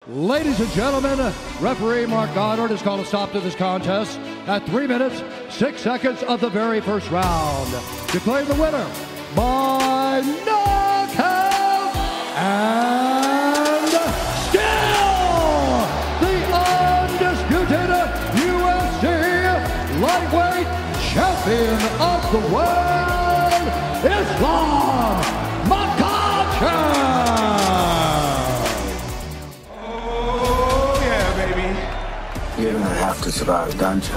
Ladies and gentlemen, referee Mark Goddard has called a stop to this contest at 3 minutes, 6 seconds of the very first round. Declaring the winner by knockout and still the undisputed UFC lightweight champion of the world, Islam Makhachev. You're gonna have to survive, don't you?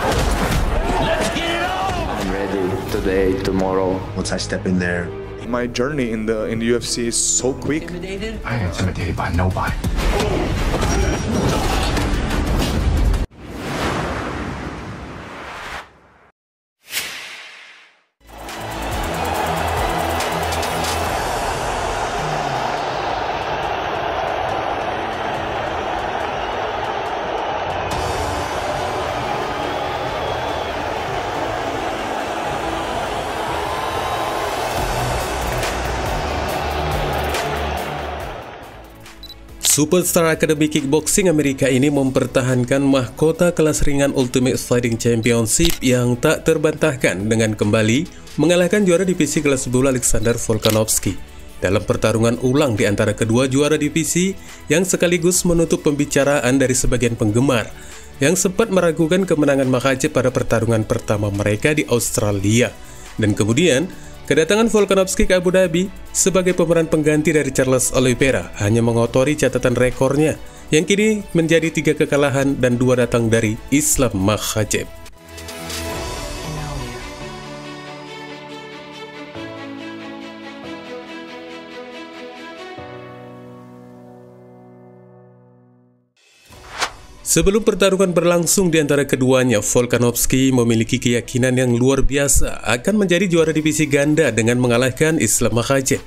Let's get it on! I'm ready today, tomorrow. Once I step in there, my journey in the UFC is so quick. Intimidated? I ain't intimidated by nobody. Superstar Academy Kickboxing Amerika ini mempertahankan mahkota kelas ringan Ultimate Fighting Championship yang tak terbantahkan dengan kembali mengalahkan juara divisi kelas 10 Alexander Volkanovski dalam pertarungan ulang di antara kedua juara divisi yang sekaligus menutup pembicaraan dari sebagian penggemar yang sempat meragukan kemenangan Makhachev pada pertarungan pertama mereka di Australia. Dan kemudian kedatangan Volkanovski ke Abu Dhabi sebagai pemeran pengganti dari Charles Oliveira hanya mengotori catatan rekornya yang kini menjadi 3 kekalahan dan 2 datang dari Islam Makhachev. Sebelum pertarungan berlangsung di antara keduanya, Volkanovski memiliki keyakinan yang luar biasa akan menjadi juara divisi ganda dengan mengalahkan Islam Makhachev,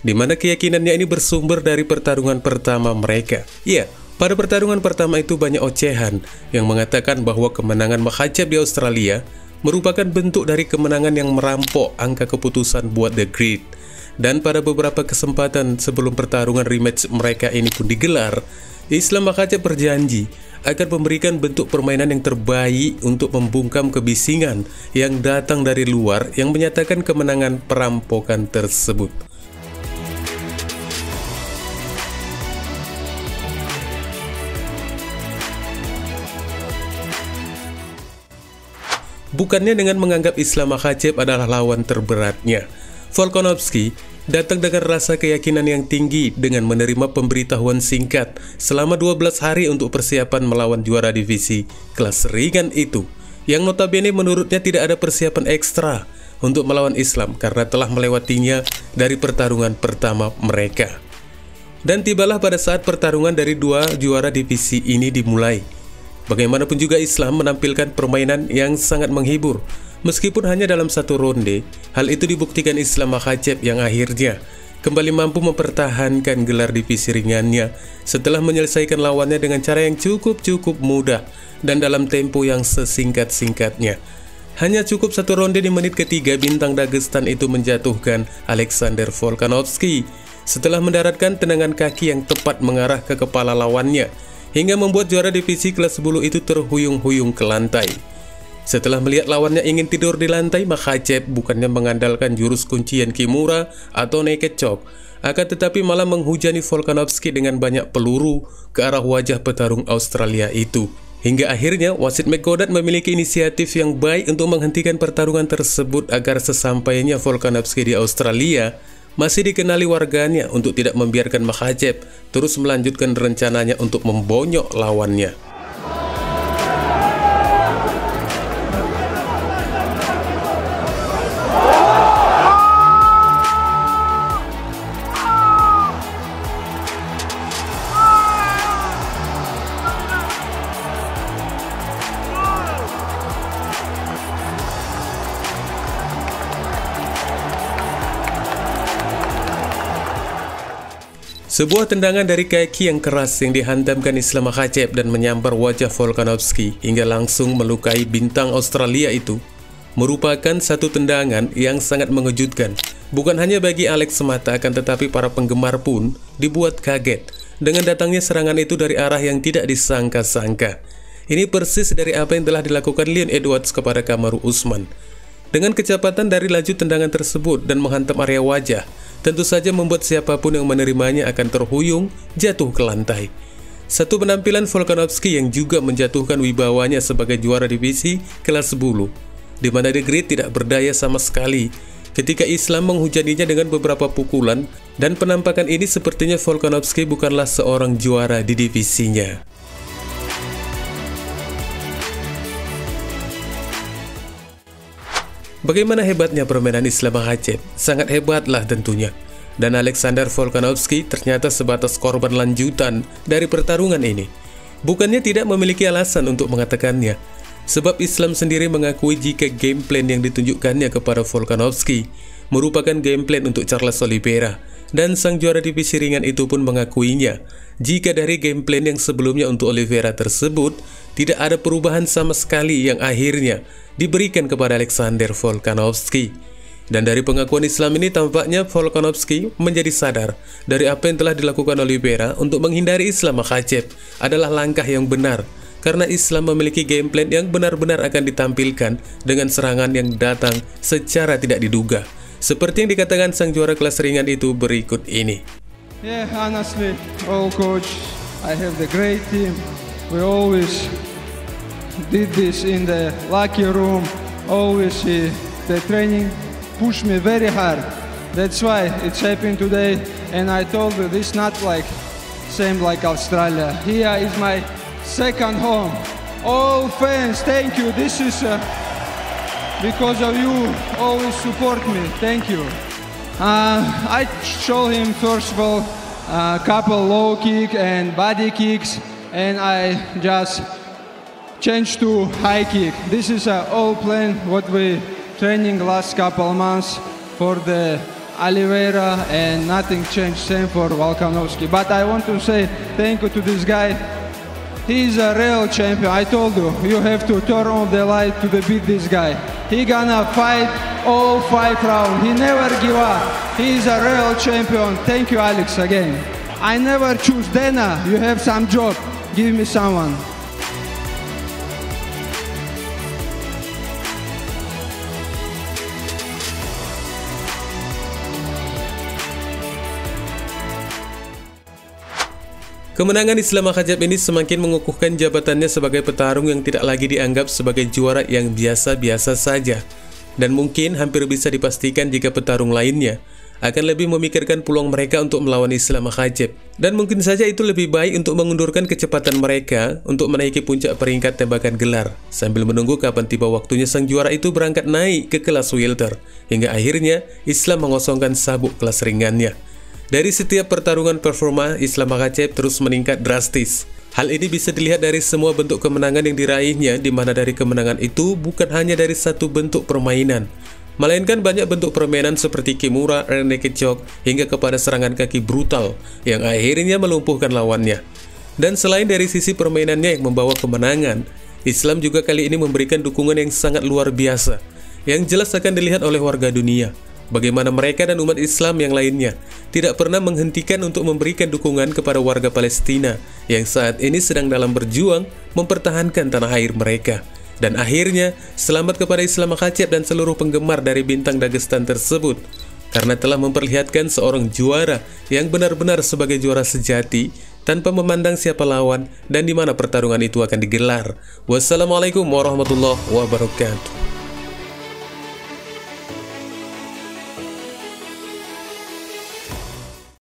di mana keyakinannya ini bersumber dari pertarungan pertama mereka. Ya, pada pertarungan pertama itu banyak ocehan yang mengatakan bahwa kemenangan Makhachev di Australia merupakan bentuk dari kemenangan yang merampok angka keputusan buat The Great. Dan pada beberapa kesempatan sebelum pertarungan rematch mereka ini pun digelar, Islam Makhachev berjanji akan memberikan bentuk permainan yang terbaik untuk membungkam kebisingan yang datang dari luar yang menyatakan kemenangan perampokan tersebut. Bukannya dengan menganggap Islam Makhachev adalah lawan terberatnya, Volkanovski datang dengan rasa keyakinan yang tinggi dengan menerima pemberitahuan singkat selama 12 hari untuk persiapan melawan juara divisi kelas ringan itu, yang notabene menurutnya tidak ada persiapan ekstra untuk melawan Islam karena telah melewatinya dari pertarungan pertama mereka. Dan tibalah pada saat pertarungan dari 2 juara divisi ini dimulai. Bagaimanapun juga Islam menampilkan permainan yang sangat menghibur. Meskipun hanya dalam 1 ronde, hal itu dibuktikan Islam Makhachev yang akhirnya kembali mampu mempertahankan gelar divisi ringannya setelah menyelesaikan lawannya dengan cara yang cukup mudah dan dalam tempo yang sesingkat-singkatnya. Hanya cukup 1 ronde di menit ketiga, bintang Dagestan itu menjatuhkan Alexander Volkanovski setelah mendaratkan tendangan kaki yang tepat mengarah ke kepala lawannya hingga membuat juara divisi kelas 10 itu terhuyung-huyung ke lantai. Setelah melihat lawannya ingin tidur di lantai, Makhachev bukannya mengandalkan jurus kuncian Kimura atau naked choke, akan tetapi malah menghujani Volkanovski dengan banyak peluru ke arah wajah petarung Australia itu. Hingga akhirnya wasit McGoddard memiliki inisiatif yang baik untuk menghentikan pertarungan tersebut agar sesampainya Volkanovski di Australia masih dikenali warganya untuk tidak membiarkan Makhachev terus melanjutkan rencananya untuk membonyok lawannya. Sebuah tendangan dari kaki yang keras yang dihantamkan Islam Makhachev dan menyambar wajah Volkanovski hingga langsung melukai bintang Australia itu merupakan satu tendangan yang sangat mengejutkan. Bukan hanya bagi Alex semata, akan tetapi para penggemar pun dibuat kaget dengan datangnya serangan itu dari arah yang tidak disangka-sangka. Ini persis dari apa yang telah dilakukan Leon Edwards kepada Kamaru Usman. Dengan kecepatan dari laju tendangan tersebut dan menghantam area wajah, tentu saja membuat siapapun yang menerimanya akan terhuyung jatuh ke lantai. Satu penampilan Volkanovski yang juga menjatuhkan wibawanya sebagai juara divisi kelas bulu, di mana The Great tidak berdaya sama sekali ketika Islam menghujaninya dengan beberapa pukulan, dan penampakan ini sepertinya Volkanovski bukanlah seorang juara di divisinya. Bagaimana hebatnya permainan Islam Makhachev? Sangat hebatlah tentunya. Dan Alexander Volkanovski ternyata sebatas korban lanjutan dari pertarungan ini. Bukannya tidak memiliki alasan untuk mengatakannya, sebab Islam sendiri mengakui jika game plan yang ditunjukkannya kepada Volkanovski merupakan game plan untuk Charles Oliveira, dan sang juara divisi ringan itu pun mengakuinya jika dari game plan yang sebelumnya untuk Oliveira tersebut tidak ada perubahan sama sekali yang akhirnya diberikan kepada Alexander Volkanovski. Dan dari pengakuan Islam ini tampaknya Volkanovski menjadi sadar dari apa yang telah dilakukan Oliveira untuk menghindari Islam Makhachev adalah langkah yang benar, karena Islam memiliki game plan yang benar-benar akan ditampilkan dengan serangan yang datang secara tidak diduga, seperti yang dikatakan sang juara kelas ringan itu berikut ini. Yeah, honestly, all coach, I have the great team. We always did this in the locker room. Always the training push me very hard. That's why it's happening today. And I told you, this not like same like Australia. Here is my second home. All fans, thank you. This is because of you. Always support me. Thank you. I show him first of all a couple low kick and body kicks, and I just change to high kick. This is all plan what we training last couple months for the Oliveira, and nothing changed, same for Volkanovski. But I want to say thank you to this guy. He's a real champion. I told you, you have to turn on the light to beat this guy. He gonna fight all 5 rounds. He never give up. He's a real champion. Thank you, Alex, again. I never choose Dana. You have some job. Give me someone. Kemenangan Islam Makhachev ini semakin mengukuhkan jabatannya sebagai petarung yang tidak lagi dianggap sebagai juara yang biasa-biasa saja. Dan mungkin hampir bisa dipastikan jika petarung lainnya akan lebih memikirkan peluang mereka untuk melawan Islam Makhachev. Dan mungkin saja itu lebih baik untuk mengundurkan kecepatan mereka untuk menaiki puncak peringkat tembakan gelar, sambil menunggu kapan tiba waktunya sang juara itu berangkat naik ke kelas welter, hingga akhirnya Islam mengosongkan sabuk kelas ringannya. Dari setiap pertarungan performa, Islam Makhachev terus meningkat drastis. Hal ini bisa dilihat dari semua bentuk kemenangan yang diraihnya, di mana dari kemenangan itu bukan hanya dari satu bentuk permainan, melainkan banyak bentuk permainan seperti kimura, rear naked choke, hingga kepada serangan kaki brutal yang akhirnya melumpuhkan lawannya. Dan selain dari sisi permainannya yang membawa kemenangan, Islam juga kali ini memberikan dukungan yang sangat luar biasa, yang jelas akan dilihat oleh warga dunia. Bagaimana mereka dan umat Islam yang lainnya tidak pernah menghentikan untuk memberikan dukungan kepada warga Palestina yang saat ini sedang dalam berjuang mempertahankan tanah air mereka. Dan akhirnya, selamat kepada Islam Makhachev dan seluruh penggemar dari bintang Dagestan tersebut, karena telah memperlihatkan seorang juara yang benar-benar sebagai juara sejati tanpa memandang siapa lawan dan di mana pertarungan itu akan digelar. Wassalamualaikum warahmatullahi wabarakatuh.